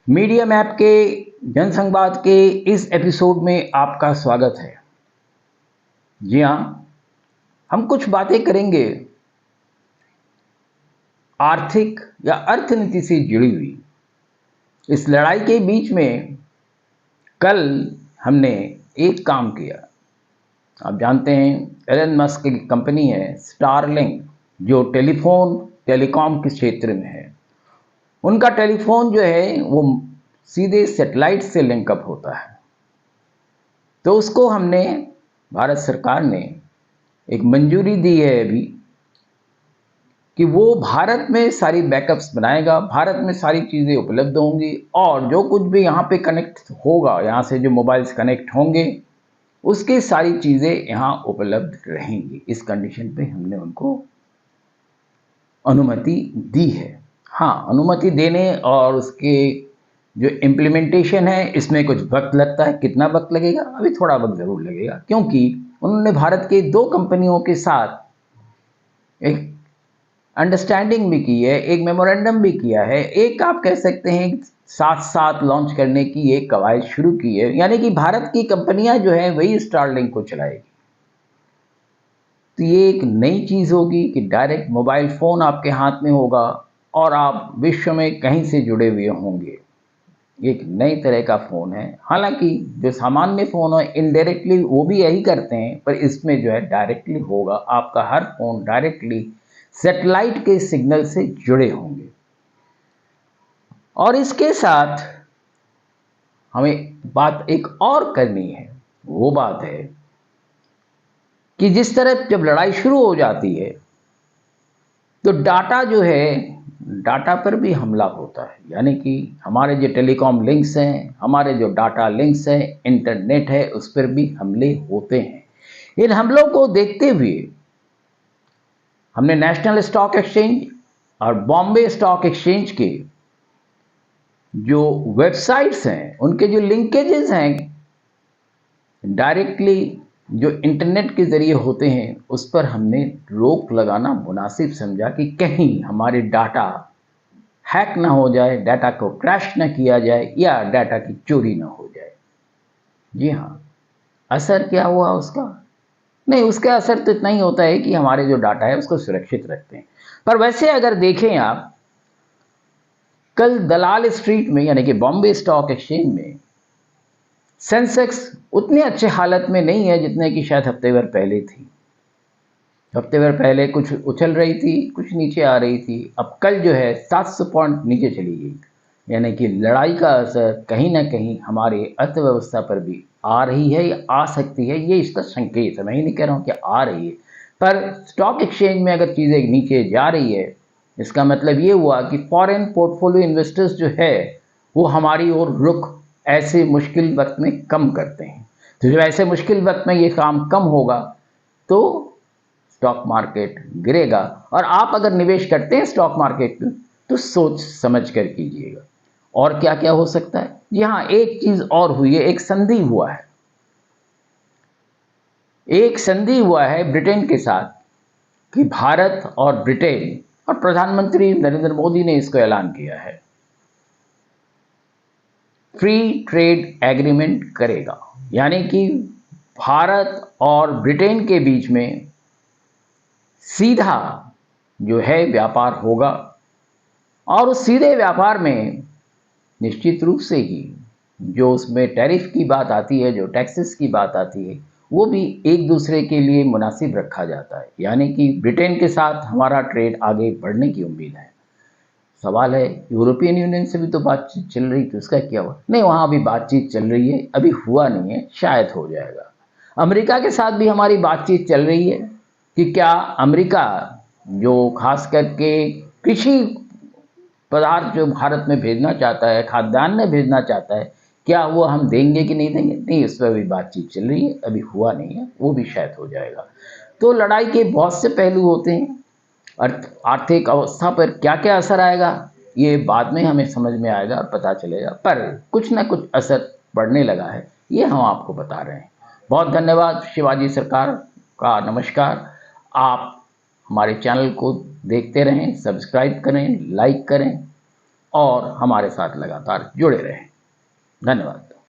Media map के जनसंवाद के इस एपिसोड में आपका स्वागत है। जी हाँ, हम कुछ बातें करेंगे आर्थिक या अर्थनीति से जुड़ी हुई। इस लड़ाई के बीच में कल हमने एक काम किया। आप जानते हैं एलन मस्क की कंपनी है स्टारलिंक, जो टेलीकॉम के क्षेत्र में है। उनका टेलीफोन जो है वो सीधे सैटेलाइट से लिंकअप होता है। तो उसको हमने, भारत सरकार ने एक मंजूरी दी है अभी कि वो भारत में सारी बैकअप्स बनाएगा, भारत में सारी चीज़ें उपलब्ध होंगी और जो कुछ भी यहाँ पे कनेक्ट होगा, यहाँ से जो मोबाइल्स कनेक्ट होंगे उसकी सारी चीज़ें यहाँ उपलब्ध रहेंगी। इस कंडीशन पे हमने उनको अनुमति दी है। हाँ, अनुमति देने और उसके जो इम्प्लीमेंटेशन है इसमें कुछ वक्त लगता है। कितना वक्त लगेगा? अभी थोड़ा वक्त ज़रूर लगेगा, क्योंकि उन्होंने भारत के 2 कंपनियों के साथ एक अंडरस्टैंडिंग भी की है, एक मेमोरेंडम भी किया है, एक आप कह सकते हैं साथ साथ लॉन्च करने की एक कवायद शुरू की है। यानी कि भारत की कंपनियां जो है वही स्टारलिंक को चलाएगी। तो ये एक नई चीज़ होगी कि डायरेक्ट मोबाइल फ़ोन आपके हाथ में होगा और आप विश्व में कहीं से जुड़े हुए होंगे। एक नई तरह का फ़ोन है। हालांकि जो सामान्य फ़ोन है इनडायरेक्टली वो भी यही करते हैं, पर इसमें जो है डायरेक्टली होगा। आपका हर फ़ोन डायरेक्टली सैटेलाइट के सिग्नल से जुड़े होंगे। और इसके साथ हमें बात एक और करनी है। वो बात है कि जिस तरह जब लड़ाई शुरू हो जाती है तो डाटा जो है, डाटा पर भी हमला होता है। यानी कि हमारे जो टेलीकॉम लिंक्स हैं, हमारे जो डाटा लिंक्स हैं, इंटरनेट है, उस पर भी हमले होते हैं। इन हमलों को देखते हुए हमने नेशनल स्टॉक एक्सचेंज और बॉम्बे स्टॉक एक्सचेंज के जो वेबसाइट्स हैं, उनके जो लिंकेजेस हैं डायरेक्टली जो इंटरनेट के ज़रिए होते हैं, उस पर हमने रोक लगाना मुनासिब समझा कि कहीं हमारे डाटा हैक ना हो जाए, डाटा को क्रैश ना किया जाए या डाटा की चोरी ना हो जाए। जी हाँ, असर क्या हुआ उसका? नहीं, उसका असर तो इतना ही होता है कि हमारे जो डाटा है उसको सुरक्षित रखते हैं। पर वैसे अगर देखें आप, कल दलाल स्ट्रीट में यानी कि बॉम्बे स्टॉक एक्सचेंज में सेंसेक्स उतने अच्छे हालत में नहीं है जितने कि शायद हफ्ते भर पहले थी। हफ्ते भर पहले कुछ उछल रही थी, कुछ नीचे आ रही थी। अब कल जो है 700 पॉइंट नीचे चली गई। यानी कि लड़ाई का असर कहीं ना कहीं हमारे अर्थव्यवस्था पर भी आ रही है या आ सकती है। ये इसका संकेत है। मैं ही नहीं कह रहा हूँ कि आ रही है, पर स्टॉक एक्सचेंज में अगर चीज़ें नीचे जा रही है, इसका मतलब ये हुआ कि फॉरेन पोर्टफोलियो इन्वेस्टर्स जो है वो हमारी ओर रुख ऐसे मुश्किल वक्त में कम करते हैं। तो जब ऐसे मुश्किल वक्त में ये काम कम होगा तो स्टॉक मार्केट गिरेगा। और आप अगर निवेश करते हैं स्टॉक मार्केट में तो सोच समझ कर कीजिएगा। और क्या क्या हो सकता है? यहाँ एक चीज और हुई है, एक संधि हुआ है। एक संधि हुआ है ब्रिटेन के साथ कि भारत और ब्रिटेन, और प्रधानमंत्री नरेंद्र मोदी ने इसको ऐलान किया है, फ्री ट्रेड एग्रीमेंट करेगा। यानी कि भारत और ब्रिटेन के बीच में सीधा जो है व्यापार होगा। और उस सीधे व्यापार में निश्चित रूप से ही जो उसमें टैरिफ की बात आती है, जो टैक्सेस की बात आती है, वो भी एक दूसरे के लिए मुनासिब रखा जाता है। यानी कि ब्रिटेन के साथ हमारा ट्रेड आगे बढ़ने की उम्मीद है। सवाल है, यूरोपियन यूनियन से भी तो बातचीत चल रही थी, उसका क्या हुआ? नहीं, वहाँ भी बातचीत चल रही है, अभी हुआ नहीं है, शायद हो जाएगा। अमेरिका के साथ भी हमारी बातचीत चल रही है कि क्या अमेरिका जो खास करके कृषि पदार्थ जो भारत में भेजना चाहता है, खाद्यान्न भेजना चाहता है, क्या वो हम देंगे कि नहीं देंगे? नहीं, इस पर भी बातचीत चल रही है, अभी हुआ नहीं है, वो भी शायद हो जाएगा। तो लड़ाई के बहुत से पहलू होते हैं। आर्थिक अवस्था पर क्या क्या असर आएगा ये बाद में हमें समझ में आएगा और पता चलेगा, पर कुछ ना कुछ असर पड़ने लगा है, ये हम आपको बता रहे हैं। बहुत धन्यवाद। शिवाजी सरकार का नमस्कार। आप हमारे चैनल को देखते रहें, सब्सक्राइब करें, लाइक करें और हमारे साथ लगातार जुड़े रहें। धन्यवाद।